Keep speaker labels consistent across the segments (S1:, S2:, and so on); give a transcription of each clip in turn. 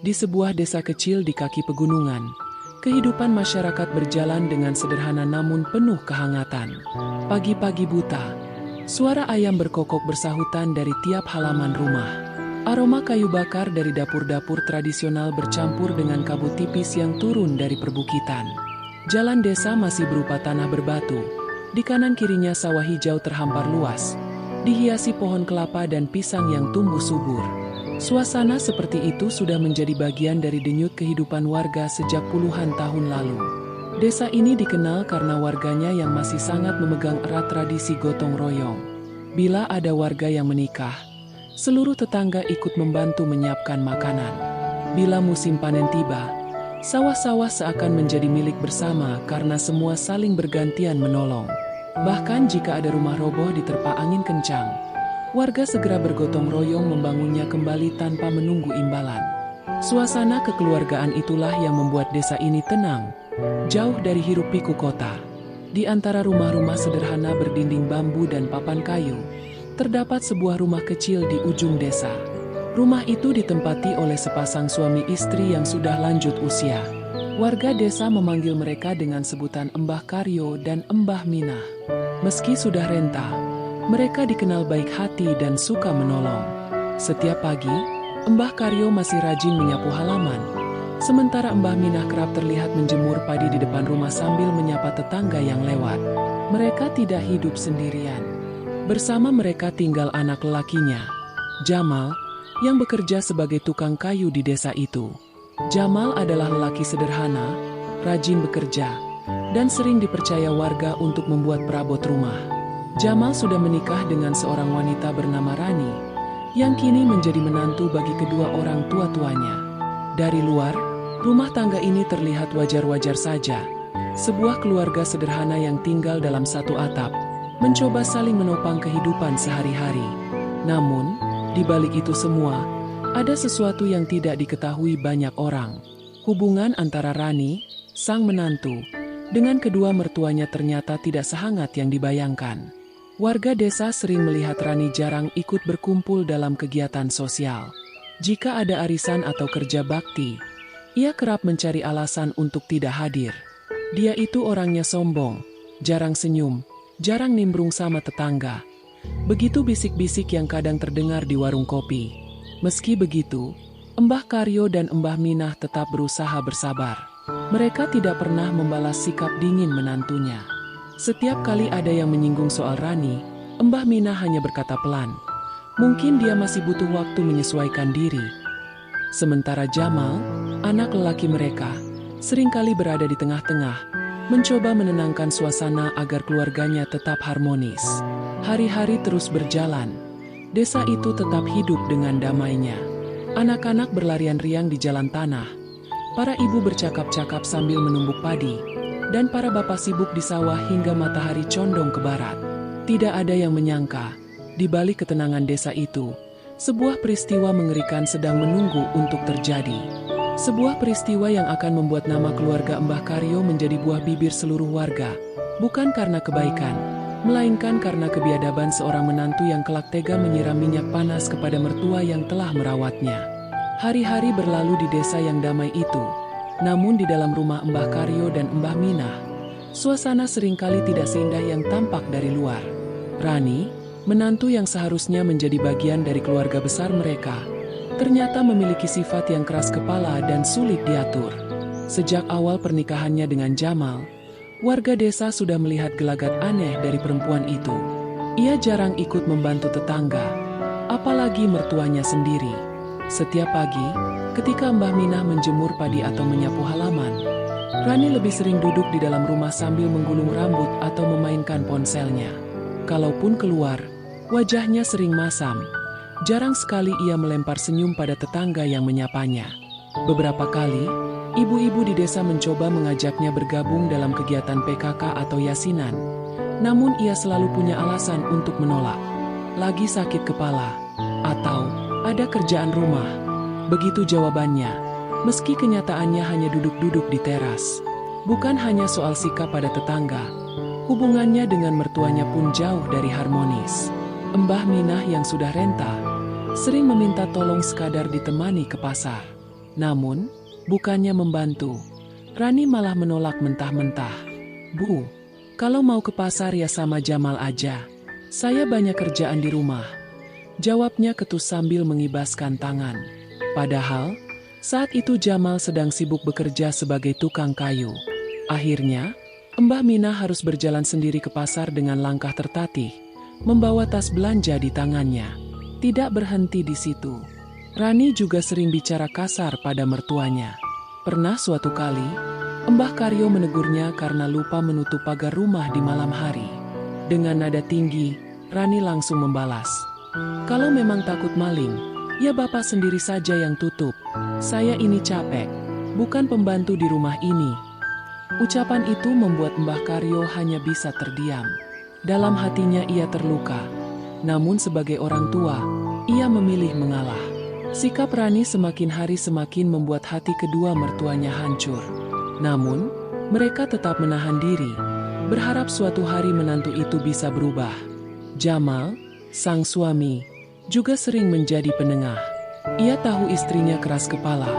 S1: Di sebuah desa kecil di kaki pegunungan, kehidupan masyarakat berjalan dengan sederhana namun penuh kehangatan. Pagi-pagi buta, suara ayam berkokok bersahutan dari tiap halaman rumah. Aroma kayu bakar dari dapur-dapur tradisional bercampur dengan kabut tipis yang turun dari perbukitan. Jalan desa masih berupa tanah berbatu. Di kanan kirinya sawah hijau terhampar luas, dihiasi pohon kelapa dan pisang yang tumbuh subur. Suasana seperti itu sudah menjadi bagian dari denyut kehidupan warga sejak puluhan tahun lalu. Desa ini dikenal karena warganya yang masih sangat memegang erat tradisi gotong royong. Bila ada warga yang menikah, seluruh tetangga ikut membantu menyiapkan makanan. Bila musim panen tiba, sawah-sawah seakan menjadi milik bersama karena semua saling bergantian menolong. Bahkan jika ada rumah roboh diterpa angin kencang, warga segera bergotong royong membangunnya kembali tanpa menunggu imbalan. Suasana kekeluargaan itulah yang membuat desa ini tenang, jauh dari hiruk-pikuk kota. Di antara rumah-rumah sederhana berdinding bambu dan papan kayu, terdapat sebuah rumah kecil di ujung desa. Rumah itu ditempati oleh sepasang suami istri yang sudah lanjut usia. Warga desa memanggil mereka dengan sebutan Embah Karyo dan Embah Minah. Meski sudah renta, mereka dikenal baik hati dan suka menolong. Setiap pagi, Embah Karyo masih rajin menyapu halaman, sementara Embah Minah kerap terlihat menjemur padi di depan rumah sambil menyapa tetangga yang lewat. Mereka tidak hidup sendirian. Bersama mereka tinggal anak lelakinya, Jamal, yang bekerja sebagai tukang kayu di desa itu. Jamal adalah lelaki sederhana, rajin bekerja, dan sering dipercaya warga untuk membuat perabot rumah. Jamal sudah menikah dengan seorang wanita bernama Rani, yang kini menjadi menantu bagi kedua orang tua-tuanya. Dari luar, rumah tangga ini terlihat wajar-wajar saja. Sebuah keluarga sederhana yang tinggal dalam satu atap, mencoba saling menopang kehidupan sehari-hari. Namun, di balik itu semua, ada sesuatu yang tidak diketahui banyak orang. Hubungan antara Rani, sang menantu, dengan kedua mertuanya ternyata tidak sehangat yang dibayangkan. Warga desa sering melihat Rani jarang ikut berkumpul dalam kegiatan sosial. Jika ada arisan atau kerja bakti, ia kerap mencari alasan untuk tidak hadir. Dia itu orangnya sombong, jarang senyum, jarang nimbrung sama tetangga. Begitu bisik-bisik yang kadang terdengar di warung kopi. Meski begitu, Embah Karyo dan Embah Minah tetap berusaha bersabar. Mereka tidak pernah membalas sikap dingin menantunya. Setiap kali ada yang menyinggung soal Rani, Embah Minah hanya berkata pelan, mungkin dia masih butuh waktu menyesuaikan diri. Sementara Jamal, anak lelaki mereka, seringkali berada di tengah-tengah, mencoba menenangkan suasana agar keluarganya tetap harmonis. Hari-hari terus berjalan. Desa itu tetap hidup dengan damainya. Anak-anak berlarian riang di jalan tanah. Para ibu bercakap-cakap sambil menumbuk padi. Dan para bapak sibuk di sawah hingga matahari condong ke barat. Tidak ada yang menyangka, di balik ketenangan desa itu, sebuah peristiwa mengerikan sedang menunggu untuk terjadi. Sebuah peristiwa yang akan membuat nama keluarga Embah Karyo menjadi buah bibir seluruh warga. Bukan karena kebaikan, melainkan karena kebiadaban seorang menantu yang kelak tega menyiram minyak panas kepada mertua yang telah merawatnya. Hari-hari berlalu di desa yang damai itu, namun di dalam rumah Embah Karyo dan Embah Minah, suasana seringkali tidak seindah yang tampak dari luar. Rani, menantu yang seharusnya menjadi bagian dari keluarga besar mereka, ternyata memiliki sifat yang keras kepala dan sulit diatur. Sejak awal pernikahannya dengan Jamal, warga desa sudah melihat gelagat aneh dari perempuan itu. Ia jarang ikut membantu tetangga, apalagi mertuanya sendiri. Setiap pagi, ketika Mbah Minah menjemur padi atau menyapu halaman, Rani lebih sering duduk di dalam rumah sambil menggulung rambut atau memainkan ponselnya. Kalaupun keluar, wajahnya sering masam. Jarang sekali ia melempar senyum pada tetangga yang menyapanya. Beberapa kali, ibu-ibu di desa mencoba mengajaknya bergabung dalam kegiatan PKK atau yasinan. Namun ia selalu punya alasan untuk menolak. Lagi sakit kepala, atau ada kerjaan rumah. Begitu jawabannya, meski kenyataannya hanya duduk-duduk di teras. Bukan hanya soal sikap pada tetangga, hubungannya dengan mertuanya pun jauh dari harmonis. Embah Minah yang sudah renta, sering meminta tolong sekadar ditemani ke pasar. Namun, bukannya membantu, Rani malah menolak mentah-mentah. "Bu, kalau mau ke pasar ya sama Jamal aja. Saya banyak kerjaan di rumah," jawabnya ketus sambil mengibaskan tangan. Padahal, saat itu Jamal sedang sibuk bekerja sebagai tukang kayu. Akhirnya, Mbah Minah harus berjalan sendiri ke pasar dengan langkah tertatih, membawa tas belanja di tangannya. Tidak berhenti di situ, Rani juga sering bicara kasar pada mertuanya. Pernah suatu kali, Mbah Karyo menegurnya karena lupa menutup pagar rumah di malam hari. Dengan nada tinggi, Rani langsung membalas, "Kalau memang takut maling, ya Bapak sendiri saja yang tutup. Saya ini capek, bukan pembantu di rumah ini." Ucapan itu membuat Mbah Karyo hanya bisa terdiam. Dalam hatinya ia terluka. Namun sebagai orang tua, ia memilih mengalah. Sikap Rani semakin hari semakin membuat hati kedua mertuanya hancur. Namun, mereka tetap menahan diri, berharap suatu hari menantu itu bisa berubah. Jamal, sang suami, juga sering menjadi penengah. Ia tahu istrinya keras kepala,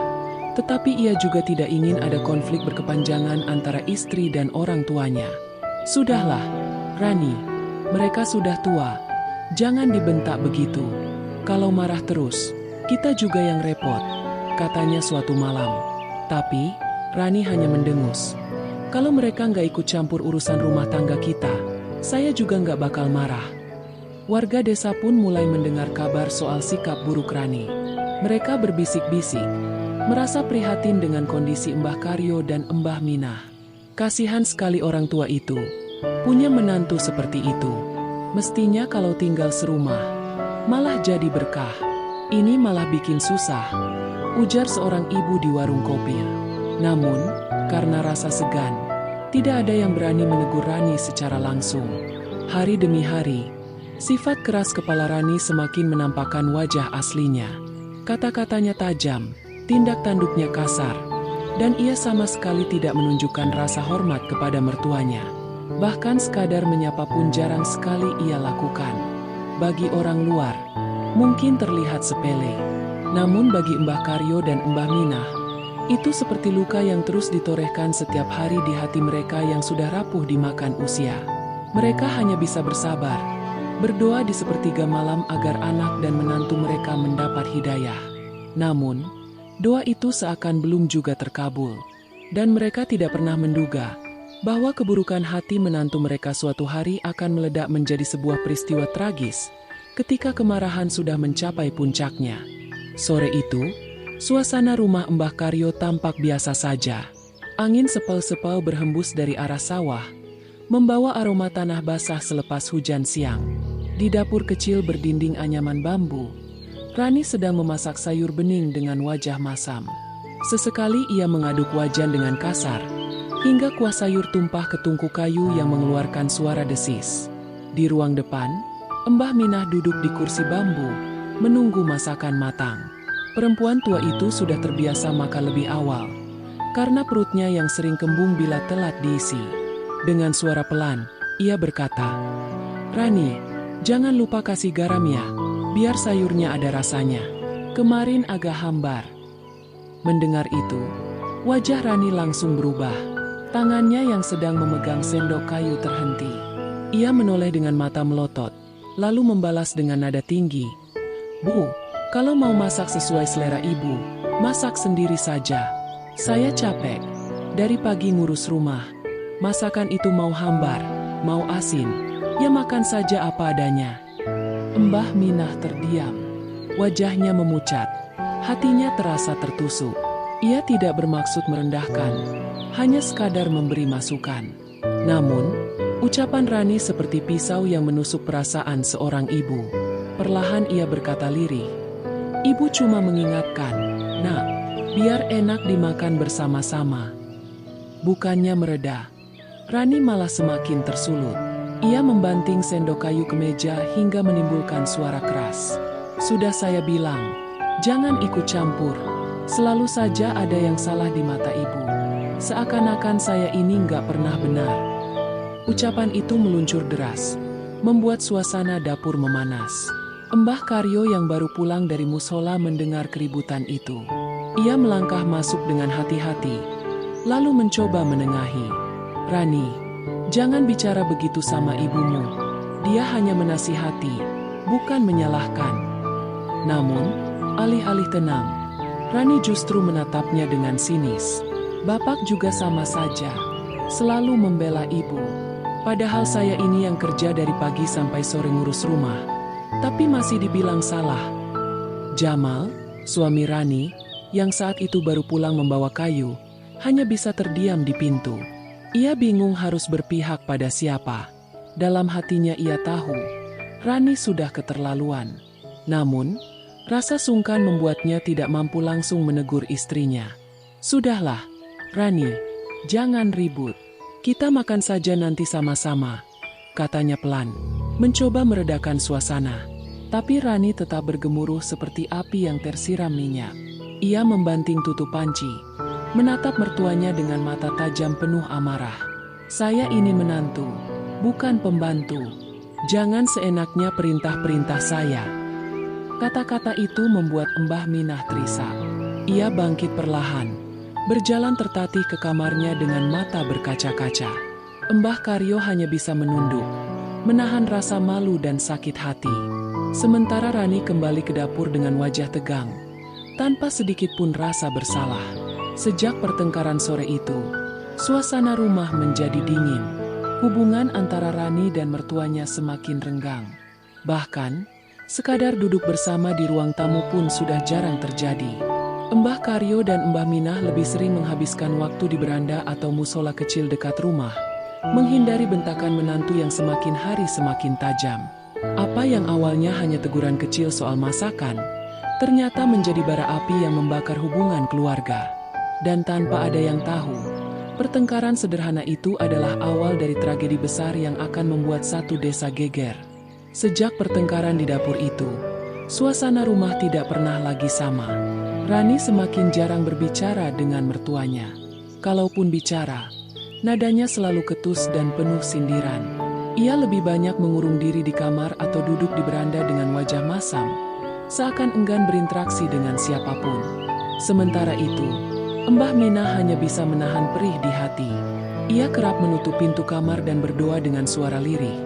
S1: tetapi ia juga tidak ingin ada konflik berkepanjangan antara istri dan orang tuanya. "Sudahlah, Rani, mereka sudah tua. Jangan dibentak begitu. Kalau marah terus, kita juga yang repot," katanya suatu malam. Tapi, Rani hanya mendengus. "Kalau mereka nggak ikut campur urusan rumah tangga kita, saya juga nggak bakal marah." Warga desa pun mulai mendengar kabar soal sikap buruk Rani. Mereka berbisik-bisik, merasa prihatin dengan kondisi Mbah Karyo dan Mbah Minah. Kasihan sekali orang tua itu, punya menantu seperti itu. Mestinya kalau tinggal serumah, malah jadi berkah. Ini malah bikin susah, ujar seorang ibu di warung kopi. Namun, karena rasa segan, tidak ada yang berani menegur Rani secara langsung. Hari demi hari, sifat keras kepala Rani semakin menampakkan wajah aslinya. Kata-katanya tajam, tindak tanduknya kasar, dan ia sama sekali tidak menunjukkan rasa hormat kepada mertuanya. Bahkan sekadar menyapa pun jarang sekali ia lakukan. Bagi orang luar, mungkin terlihat sepele. Namun bagi Mbah Karyo dan Mbah Minah, itu seperti luka yang terus ditorehkan setiap hari di hati mereka yang sudah rapuh dimakan usia. Mereka hanya bisa bersabar, berdoa di sepertiga malam agar anak dan menantu mereka mendapat hidayah. Namun, doa itu seakan belum juga terkabul. Dan mereka tidak pernah menduga bahwa keburukan hati menantu mereka suatu hari akan meledak menjadi sebuah peristiwa tragis ketika kemarahan sudah mencapai puncaknya. Sore itu, suasana rumah Mbah Karyo tampak biasa saja. Angin sepel-sepel berhembus dari arah sawah, membawa aroma tanah basah selepas hujan siang. Di dapur kecil berdinding anyaman bambu, Rani sedang memasak sayur bening dengan wajah masam. Sesekali ia mengaduk wajan dengan kasar, hingga kuah sayur tumpah ke tungku kayu yang mengeluarkan suara desis. Di ruang depan, Mbah Minah duduk di kursi bambu, menunggu masakan matang. Perempuan tua itu sudah terbiasa makan lebih awal, karena perutnya yang sering kembung bila telat diisi. Dengan suara pelan, ia berkata, "Rani, jangan lupa kasih garam ya, biar sayurnya ada rasanya. Kemarin agak hambar." Mendengar itu, wajah Rani langsung berubah. Tangannya yang sedang memegang sendok kayu terhenti. Ia menoleh dengan mata melotot, lalu membalas dengan nada tinggi, "Bu, kalau mau masak sesuai selera ibu, masak sendiri saja. Saya capek. Dari pagi ngurus rumah. Masakan itu mau hambar, mau asin, ya makan saja apa adanya." Mbah Minah terdiam. Wajahnya memucat. Hatinya terasa tertusuk. Ia tidak bermaksud merendahkan, hanya sekadar memberi masukan. Namun, ucapan Rani seperti pisau yang menusuk perasaan seorang ibu. Perlahan ia berkata lirih, "Ibu cuma mengingatkan, Nak, biar enak dimakan bersama-sama." Bukannya mereda, Rani malah semakin tersulut. Ia membanting sendok kayu ke meja hingga menimbulkan suara keras. "Sudah saya bilang, jangan ikut campur. Selalu saja ada yang salah di mata ibu. Seakan-akan saya ini nggak pernah benar." Ucapan itu meluncur deras, membuat suasana dapur memanas. Mbah Karyo yang baru pulang dari musola mendengar keributan itu. Ia melangkah masuk dengan hati-hati, lalu mencoba menengahi. "Rani, jangan bicara begitu sama ibumu. Dia hanya menasihati, bukan menyalahkan." Namun, alih-alih tenang, Rani justru menatapnya dengan sinis. "Bapak juga sama saja, selalu membela ibu. Padahal saya ini yang kerja dari pagi sampai sore ngurus rumah, tapi masih dibilang salah." Jamal, suami Rani, yang saat itu baru pulang membawa kayu, hanya bisa terdiam di pintu. Ia bingung harus berpihak pada siapa. Dalam hatinya ia tahu, Rani sudah keterlaluan. Namun, rasa sungkan membuatnya tidak mampu langsung menegur istrinya. "Sudahlah, Rani, jangan ribut. Kita makan saja nanti sama-sama," katanya pelan, mencoba meredakan suasana. Tapi Rani tetap bergemuruh seperti api yang tersiram minyak. Ia membanting tutup panci, menatap mertuanya dengan mata tajam penuh amarah. "Saya ini menantu, bukan pembantu. Jangan seenaknya perintah-perintah saya." Kata-kata itu membuat Mbah Minah terisak. Ia bangkit perlahan, berjalan tertatih ke kamarnya dengan mata berkaca-kaca. Mbah Karyo hanya bisa menunduk, menahan rasa malu dan sakit hati. Sementara Rani kembali ke dapur dengan wajah tegang, tanpa sedikit pun rasa bersalah. Sejak pertengkaran sore itu, suasana rumah menjadi dingin. Hubungan antara Rani dan mertuanya semakin renggang. Bahkan, sekadar duduk bersama di ruang tamu pun sudah jarang terjadi. Mbah Karyo dan Mbah Minah lebih sering menghabiskan waktu di beranda atau musola kecil dekat rumah, menghindari bentakan menantu yang semakin hari semakin tajam. Apa yang awalnya hanya teguran kecil soal masakan, ternyata menjadi bara api yang membakar hubungan keluarga. Dan tanpa ada yang tahu, pertengkaran sederhana itu adalah awal dari tragedi besar yang akan membuat satu desa geger. Sejak pertengkaran di dapur itu, suasana rumah tidak pernah lagi sama. Rani semakin jarang berbicara dengan mertuanya. Kalaupun bicara, nadanya selalu ketus dan penuh sindiran. Ia lebih banyak mengurung diri di kamar atau duduk di beranda dengan wajah masam, seakan enggan berinteraksi dengan siapapun. Sementara itu, Mbah Minah hanya bisa menahan perih di hati. Ia kerap menutup pintu kamar dan berdoa dengan suara lirih.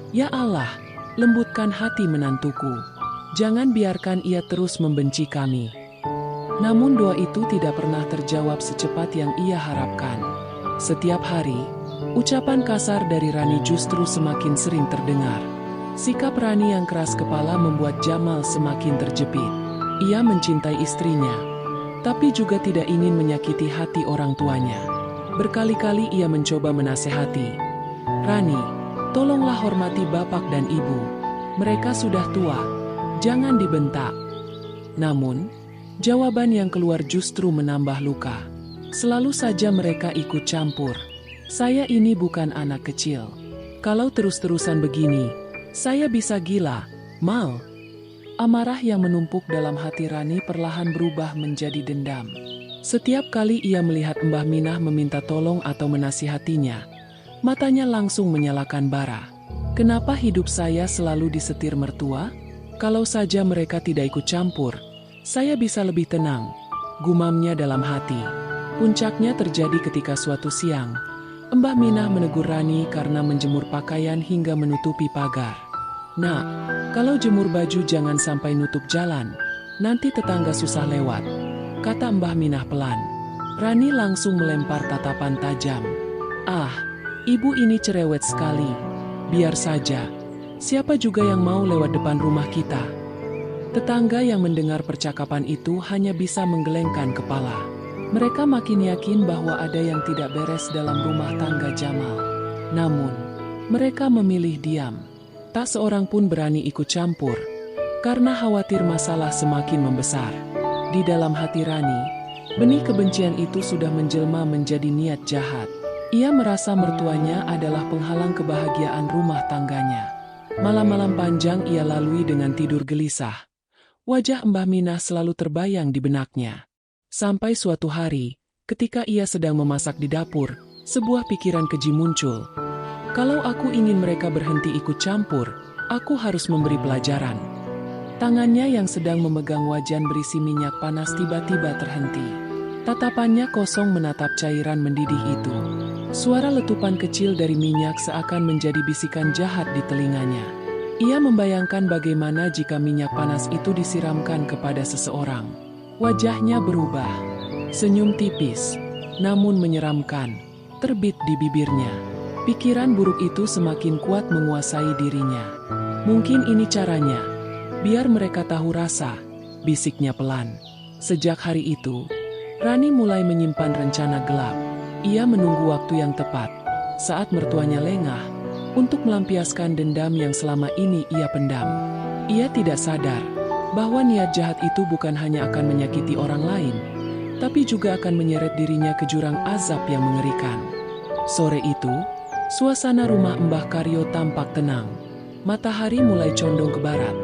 S1: "Ya Allah, lembutkan hati menantuku. Jangan biarkan ia terus membenci kami." Namun doa itu tidak pernah terjawab secepat yang ia harapkan. Setiap hari, ucapan kasar dari Rani justru semakin sering terdengar. Sikap Rani yang keras kepala membuat Jamal semakin terjepit. Ia mencintai istrinya, tapi juga tidak ingin menyakiti hati orang tuanya. Berkali-kali ia mencoba menasehati, "Rani, tolonglah hormati bapak dan ibu. Mereka sudah tua, jangan dibentak." Namun, jawaban yang keluar justru menambah luka. Selalu saja mereka ikut campur. "Saya ini bukan anak kecil. Kalau terus-terusan begini, saya bisa gila, Mal." Amarah yang menumpuk dalam hati Rani perlahan berubah menjadi dendam. Setiap kali ia melihat Mbah Minah meminta tolong atau menasihatinya, matanya langsung menyalakan bara. "Kenapa hidup saya selalu disetir mertua? Kalau saja mereka tidak ikut campur, saya bisa lebih tenang," gumamnya dalam hati. Puncaknya terjadi ketika suatu siang, Mbah Minah menegur Rani karena menjemur pakaian hingga menutupi pagar. "Nak, kalau jemur baju jangan sampai nutup jalan, nanti tetangga susah lewat," kata Mbah Minah pelan. Rani langsung melempar tatapan tajam. "Ah, ibu ini cerewet sekali. Biar saja. Siapa juga yang mau lewat depan rumah kita?" Tetangga yang mendengar percakapan itu hanya bisa menggelengkan kepala. Mereka makin yakin bahwa ada yang tidak beres dalam rumah tangga Jamal. Namun, mereka memilih diam. Tak seorang pun berani ikut campur, karena khawatir masalah semakin membesar. Di dalam hati Rani, benih kebencian itu sudah menjelma menjadi niat jahat. Ia merasa mertuanya adalah penghalang kebahagiaan rumah tangganya. Malam-malam panjang ia lalui dengan tidur gelisah. Wajah Mbah Minah selalu terbayang di benaknya. Sampai suatu hari, ketika ia sedang memasak di dapur, sebuah pikiran keji muncul. "Kalau aku ingin mereka berhenti ikut campur, aku harus memberi pelajaran." Tangannya yang sedang memegang wajan berisi minyak panas tiba-tiba terhenti. Tatapannya kosong menatap cairan mendidih itu. Suara letupan kecil dari minyak seakan menjadi bisikan jahat di telinganya. Ia membayangkan bagaimana jika minyak panas itu disiramkan kepada seseorang. Wajahnya berubah. Senyum tipis, namun menyeramkan, terbit di bibirnya. Pikiran buruk itu semakin kuat menguasai dirinya. Mungkin ini caranya. Biar mereka tahu rasa, bisiknya pelan. Sejak hari itu, Rani mulai menyimpan rencana gelap. Ia menunggu waktu yang tepat, saat mertuanya lengah, untuk melampiaskan dendam yang selama ini ia pendam. Ia tidak sadar bahwa niat jahat itu bukan hanya akan menyakiti orang lain, tapi juga akan menyeret dirinya ke jurang azab yang mengerikan. Sore itu, suasana rumah Mbah Karyo tampak tenang. Matahari mulai condong ke barat.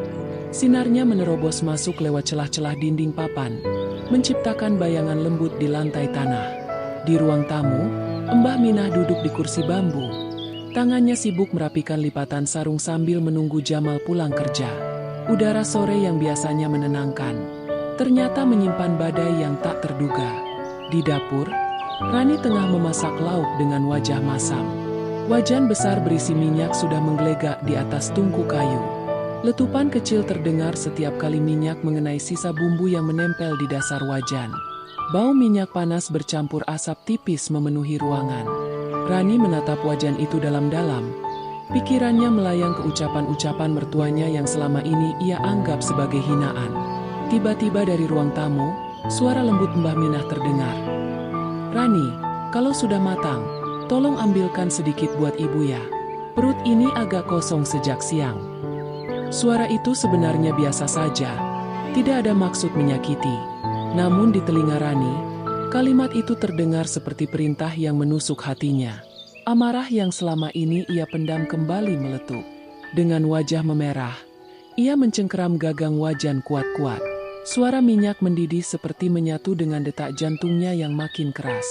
S1: Sinarnya menerobos masuk lewat celah-celah dinding papan, menciptakan bayangan lembut di lantai tanah. Di ruang tamu, Mbah Minah duduk di kursi bambu. Tangannya sibuk merapikan lipatan sarung sambil menunggu Jamal pulang kerja. Udara sore yang biasanya menenangkan, ternyata menyimpan badai yang tak terduga. Di dapur, Rani tengah memasak lauk dengan wajah masam. Wajan besar berisi minyak sudah menggelegak di atas tungku kayu. Letupan kecil terdengar setiap kali minyak mengenai sisa bumbu yang menempel di dasar wajan. Bau minyak panas bercampur asap tipis memenuhi ruangan. Rani menatap wajan itu dalam-dalam. Pikirannya melayang ke ucapan-ucapan mertuanya yang selama ini ia anggap sebagai hinaan. Tiba-tiba dari ruang tamu, suara lembut Mbah Minah terdengar. "Rani, kalau sudah matang, tolong ambilkan sedikit buat ibu ya. Perut ini agak kosong sejak siang." Suara itu sebenarnya biasa saja, tidak ada maksud menyakiti. Namun di telinga Rani, kalimat itu terdengar seperti perintah yang menusuk hatinya. Amarah yang selama ini ia pendam kembali meletup. Dengan wajah memerah, ia mencengkeram gagang wajan kuat-kuat. Suara minyak mendidih seperti menyatu dengan detak jantungnya yang makin keras.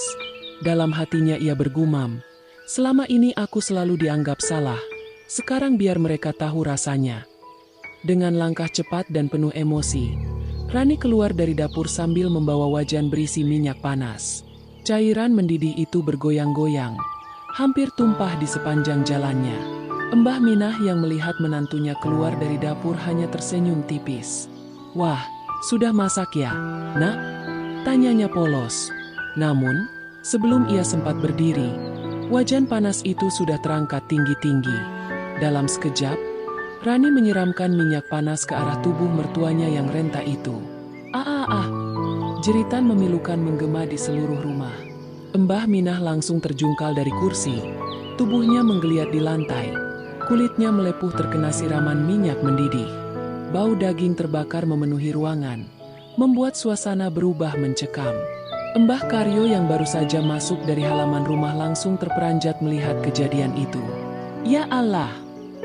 S1: Dalam hatinya ia bergumam, "Selama ini aku selalu dianggap salah. Sekarang biar mereka tahu rasanya." Dengan langkah cepat dan penuh emosi, Rani keluar dari dapur sambil membawa wajan berisi minyak panas. Cairan mendidih itu bergoyang-goyang, hampir tumpah di sepanjang jalannya. Mbah Minah yang melihat menantunya keluar dari dapur hanya tersenyum tipis. "Wah, sudah masak ya, Nak?" tanyanya polos. Namun, sebelum ia sempat berdiri, wajan panas itu sudah terangkat tinggi-tinggi. Dalam sekejap, Rani menyiramkan minyak panas ke arah tubuh mertuanya yang renta itu. Jeritan memilukan menggema di seluruh rumah. Mbah Minah langsung terjungkal dari kursi. Tubuhnya menggeliat di lantai. Kulitnya melepuh terkena siraman minyak mendidih. Bau daging terbakar memenuhi ruangan, membuat suasana berubah mencekam. Mbah Karyo yang baru saja masuk dari halaman rumah langsung terperanjat melihat kejadian itu. "Ya Allah!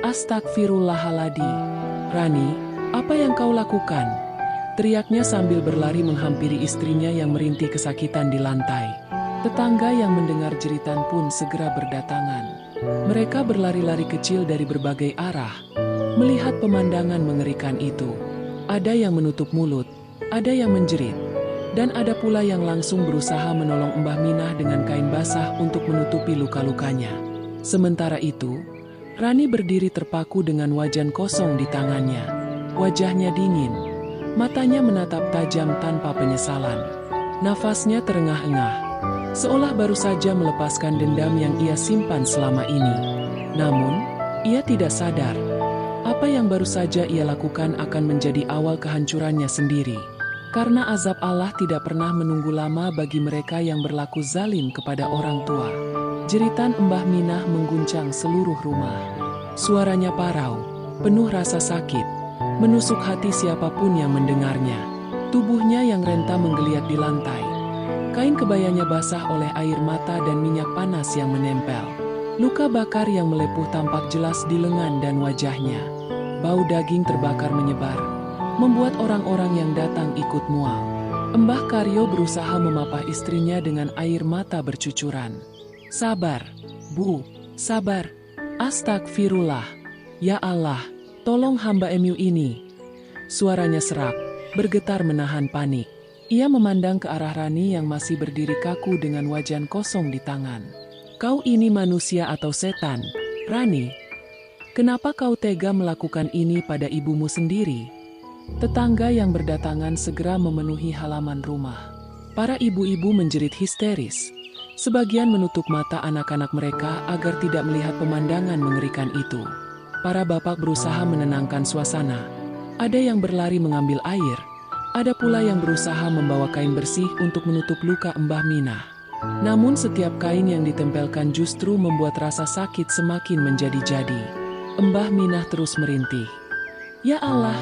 S1: Astagfirullahaladzim. Rani, apa yang kau lakukan?" teriaknya sambil berlari menghampiri istrinya yang merintih kesakitan di lantai. Tetangga yang mendengar jeritan pun segera berdatangan. Mereka berlari-lari kecil dari berbagai arah, melihat pemandangan mengerikan itu. Ada yang menutup mulut, ada yang menjerit, dan ada pula yang langsung berusaha menolong Mbah Minah dengan kain basah untuk menutupi luka-lukanya. Sementara itu, Rani berdiri terpaku dengan wajan kosong di tangannya. Wajahnya dingin, matanya menatap tajam tanpa penyesalan. Nafasnya terengah-engah, seolah baru saja melepaskan dendam yang ia simpan selama ini. Namun, ia tidak sadar, apa yang baru saja ia lakukan akan menjadi awal kehancurannya sendiri. Karena azab Allah tidak pernah menunggu lama bagi mereka yang berlaku zalim kepada orang tua. Jeritan Mbah Minah mengguncang seluruh rumah. Suaranya parau, penuh rasa sakit, menusuk hati siapapun yang mendengarnya. Tubuhnya yang renta menggeliat di lantai. Kain kebayanya basah oleh air mata dan minyak panas yang menempel. Luka bakar yang melepuh tampak jelas di lengan dan wajahnya. Bau daging terbakar menyebar, membuat orang-orang yang datang ikut mual. Mbah Karyo berusaha memapah istrinya dengan air mata bercucuran. "Sabar, Bu, sabar. Astagfirullah. Ya Allah, tolong hamba Emu ini." Suaranya serak, bergetar menahan panik. Ia memandang ke arah Rani yang masih berdiri kaku dengan wajan kosong di tangan. "Kau ini manusia atau setan, Rani? Kenapa kau tega melakukan ini pada ibumu sendiri?" Tetangga yang berdatangan segera memenuhi halaman rumah. Para ibu-ibu menjerit histeris. Sebagian menutup mata anak-anak mereka agar tidak melihat pemandangan mengerikan itu. Para bapak berusaha menenangkan suasana. Ada yang berlari mengambil air. Ada pula yang berusaha membawa kain bersih untuk menutup luka Mbah Minah. Namun setiap kain yang ditempelkan justru membuat rasa sakit semakin menjadi-jadi. Mbah Minah terus merintih. "Ya Allah,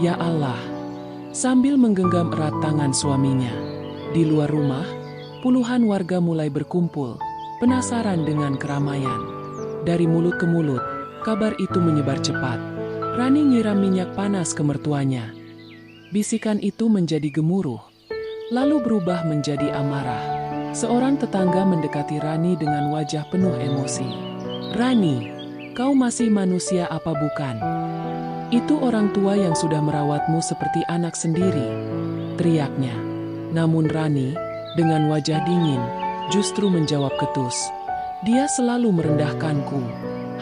S1: ya Allah!" Sambil menggenggam erat tangan suaminya. Di luar rumah, puluhan warga mulai berkumpul, penasaran dengan keramaian. Dari mulut ke mulut, kabar itu menyebar cepat. Rani nyiram minyak panas ke mertuanya. Bisikan itu menjadi gemuruh, lalu berubah menjadi amarah. Seorang tetangga mendekati Rani dengan wajah penuh emosi. "Rani, kau masih manusia apa bukan? Itu orang tua yang sudah merawatmu seperti anak sendiri," teriaknya. Namun Rani, dengan wajah dingin, justru menjawab ketus. "Dia selalu merendahkanku.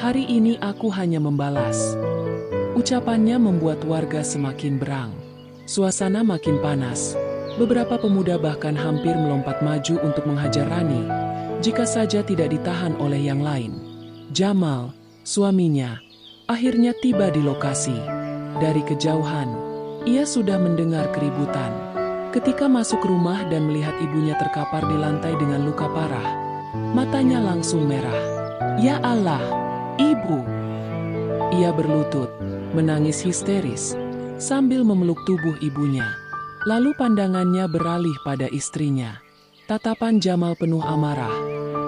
S1: Hari ini aku hanya membalas." Ucapannya membuat warga semakin berang. Suasana makin panas. Beberapa pemuda bahkan hampir melompat maju untuk menghajar Rani, jika saja tidak ditahan oleh yang lain. Jamal, suaminya, akhirnya tiba di lokasi. Dari kejauhan, ia sudah mendengar keributan. Ketika masuk rumah dan melihat ibunya terkapar di lantai dengan luka parah, matanya langsung merah. "Ya Allah, Ibu!" Ia berlutut, menangis histeris, sambil memeluk tubuh ibunya. Lalu pandangannya beralih pada istrinya. Tatapan Jamal penuh amarah,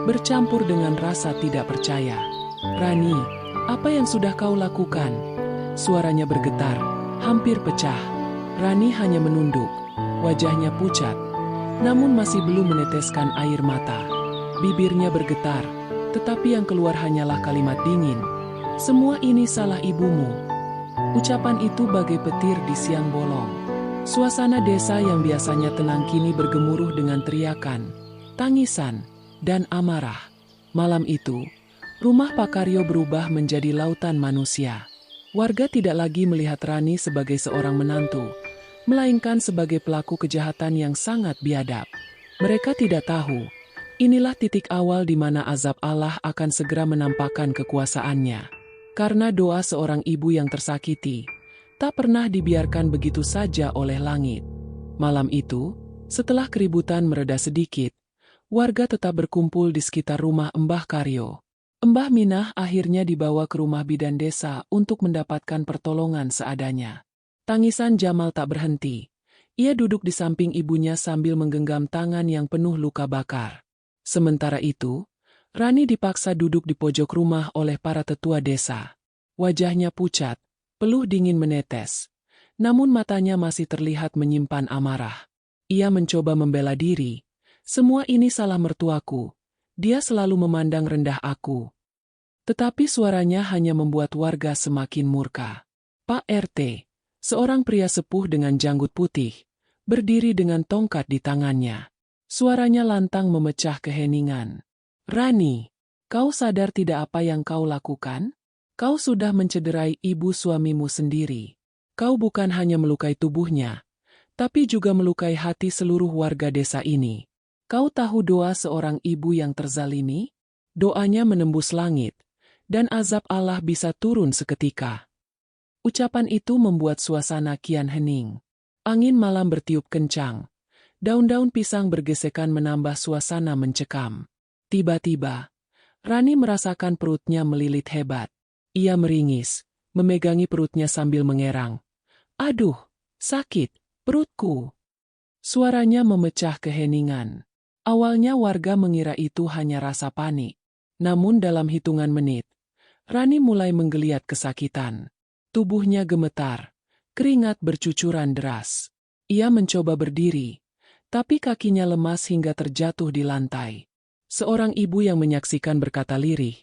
S1: bercampur dengan rasa tidak percaya. "Rani, apa yang sudah kau lakukan?" Suaranya bergetar, hampir pecah. Rani hanya menunduk, wajahnya pucat, namun masih belum meneteskan air mata. Bibirnya bergetar, tetapi yang keluar hanyalah kalimat dingin. "Semua ini salah ibumu." Ucapan itu bagai petir di siang bolong. Suasana desa yang biasanya tenang kini bergemuruh dengan teriakan, tangisan, dan amarah. Malam itu, rumah Pak Karyo berubah menjadi lautan manusia. Warga tidak lagi melihat Rani sebagai seorang menantu, melainkan sebagai pelaku kejahatan yang sangat biadab. Mereka tidak tahu, inilah titik awal di mana azab Allah akan segera menampakkan kekuasaannya. Karena doa seorang ibu yang tersakiti, tak pernah dibiarkan begitu saja oleh langit. Malam itu, setelah keributan mereda sedikit, warga tetap berkumpul di sekitar rumah Mbah Karyo. Mbah Minah akhirnya dibawa ke rumah bidan desa untuk mendapatkan pertolongan seadanya. Tangisan Jamal tak berhenti. Ia duduk di samping ibunya sambil menggenggam tangan yang penuh luka bakar. Sementara itu, Rani dipaksa duduk di pojok rumah oleh para tetua desa. Wajahnya pucat, peluh dingin menetes. Namun matanya masih terlihat menyimpan amarah. Ia mencoba membela diri. "Semua ini salah mertuaku. Dia selalu memandang rendah aku." Tetapi suaranya hanya membuat warga semakin murka. Pak RT, seorang pria sepuh dengan janggut putih, berdiri dengan tongkat di tangannya. Suaranya lantang memecah keheningan. "Rani, kau sadar tidak apa yang kau lakukan? Kau sudah mencederai ibu suamimu sendiri. Kau bukan hanya melukai tubuhnya, tapi juga melukai hati seluruh warga desa ini. Kau tahu doa seorang ibu yang terzalimi? Doanya menembus langit, dan azab Allah bisa turun seketika." Ucapan itu membuat suasana kian hening. Angin malam bertiup kencang. Daun-daun pisang bergesekan menambah suasana mencekam. Tiba-tiba, Rani merasakan perutnya melilit hebat. Ia meringis, memegangi perutnya sambil mengerang. "Aduh, sakit, perutku." Suaranya memecah keheningan. Awalnya warga mengira itu hanya rasa panik. Namun dalam hitungan menit, Rani mulai menggeliat kesakitan. Tubuhnya gemetar, keringat bercucuran deras. Ia mencoba berdiri, tapi kakinya lemas hingga terjatuh di lantai. Seorang ibu yang menyaksikan berkata lirih,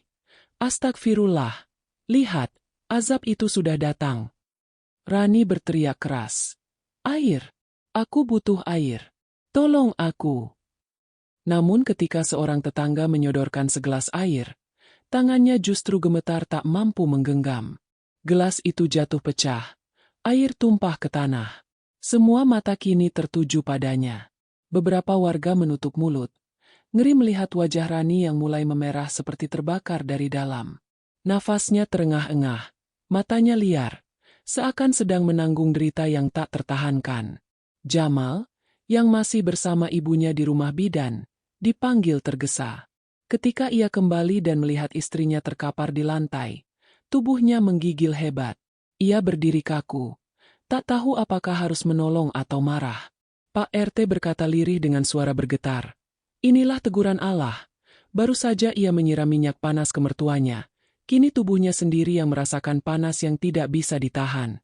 S1: "Astagfirullah, lihat, azab itu sudah datang." Rani berteriak keras. Air! Aku butuh air! Tolong aku! Namun ketika seorang tetangga menyodorkan segelas air, tangannya justru gemetar tak mampu menggenggam. Gelas itu jatuh pecah. Air tumpah ke tanah. Semua mata kini tertuju padanya. Beberapa warga menutup mulut. Ngeri melihat wajah Rani yang mulai memerah seperti terbakar dari dalam. Nafasnya terengah-engah. Matanya liar. Seakan sedang menanggung derita yang tak tertahankan. Jamal, yang masih bersama ibunya di rumah bidan, dipanggil tergesa. Ketika ia kembali dan melihat istrinya terkapar di lantai, tubuhnya menggigil hebat. Ia berdiri kaku. Tak tahu apakah harus menolong atau marah. Pak RT berkata lirih dengan suara bergetar. Inilah teguran Allah. Baru saja ia menyiram minyak panas ke mertuanya. Kini tubuhnya sendiri yang merasakan panas yang tidak bisa ditahan.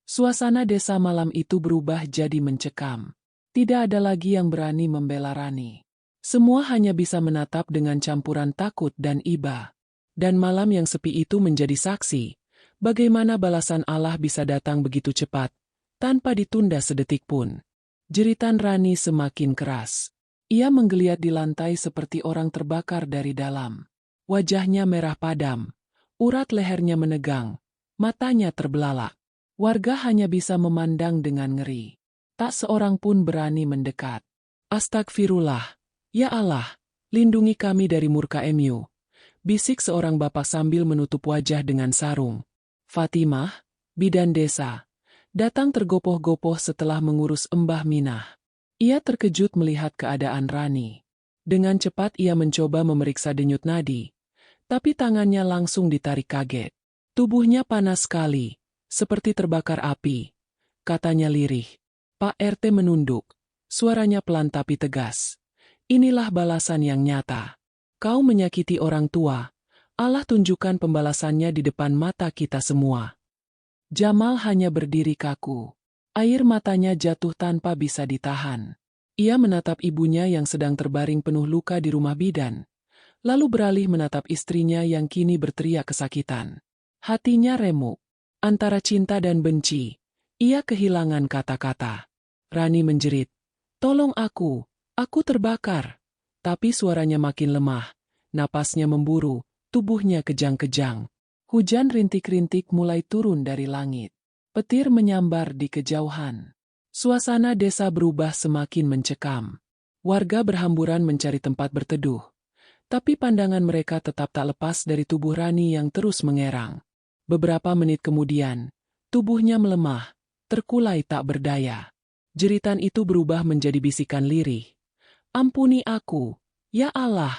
S1: Suasana desa malam itu berubah jadi mencekam. Tidak ada lagi yang berani membela Rani. Semua hanya bisa menatap dengan campuran takut dan iba. Dan malam yang sepi itu menjadi saksi. Bagaimana balasan Allah bisa datang begitu cepat, tanpa ditunda sedetik pun. Jeritan Rani semakin keras. Ia menggeliat di lantai seperti orang terbakar dari dalam. Wajahnya merah padam. Urat lehernya menegang. Matanya terbelalak. Warga hanya bisa memandang dengan ngeri. Tak seorang pun berani mendekat. Astagfirullah. Ya Allah, lindungi kami dari murka MU. Bisik seorang bapak sambil menutup wajah dengan sarung. Fatimah, bidan desa, datang tergopoh-gopoh setelah mengurus Mbah Minah. Ia terkejut melihat keadaan Rani. Dengan cepat ia mencoba memeriksa denyut nadi. Tapi tangannya langsung ditarik kaget. Tubuhnya panas sekali, seperti terbakar api. Katanya lirih. Pak RT menunduk. Suaranya pelan tapi tegas. Inilah balasan yang nyata. Kau menyakiti orang tua. Allah tunjukkan pembalasannya di depan mata kita semua. Jamal hanya berdiri kaku. Air matanya jatuh tanpa bisa ditahan. Ia menatap ibunya yang sedang terbaring penuh luka di rumah bidan. Lalu beralih menatap istrinya yang kini berteriak kesakitan. Hatinya remuk. Antara cinta dan benci, ia kehilangan kata-kata. Rani menjerit, "Tolong aku terbakar." Tapi suaranya makin lemah, napasnya memburu, tubuhnya kejang-kejang. Hujan rintik-rintik mulai turun dari langit. Petir menyambar di kejauhan. Suasana desa berubah semakin mencekam. Warga berhamburan mencari tempat berteduh. Tapi pandangan mereka tetap tak lepas dari tubuh Rani yang terus mengerang. Beberapa menit kemudian, tubuhnya melemah, terkulai tak berdaya. Jeritan itu berubah menjadi bisikan lirih. "Ampuni aku, ya Allah."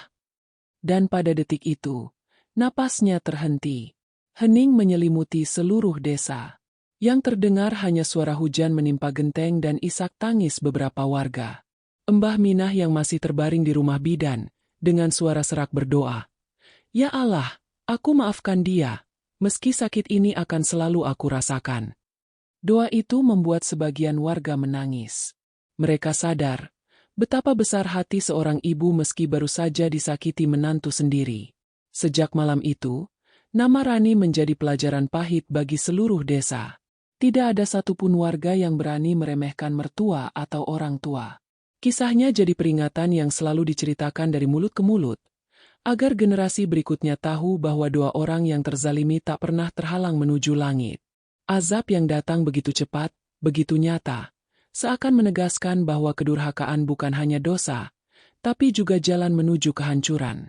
S1: Dan pada detik itu, napasnya terhenti. Hening menyelimuti seluruh desa. Yang terdengar hanya suara hujan menimpa genteng dan isak tangis beberapa warga. Mbah Minah yang masih terbaring di rumah bidan, dengan suara serak berdoa, "Ya Allah, aku maafkan dia, meski sakit ini akan selalu aku rasakan." Doa itu membuat sebagian warga menangis. Mereka sadar betapa besar hati seorang ibu meski baru saja disakiti menantu sendiri. Sejak malam itu, nama Rani menjadi pelajaran pahit bagi seluruh desa. Tidak ada satupun warga yang berani meremehkan mertua atau orang tua. Kisahnya jadi peringatan yang selalu diceritakan dari mulut ke mulut, agar generasi berikutnya tahu bahwa doa orang yang terzalimi tak pernah terhalang menuju langit. Azab yang datang begitu cepat, begitu nyata, seakan menegaskan bahwa kedurhakaan bukan hanya dosa, tapi juga jalan menuju kehancuran.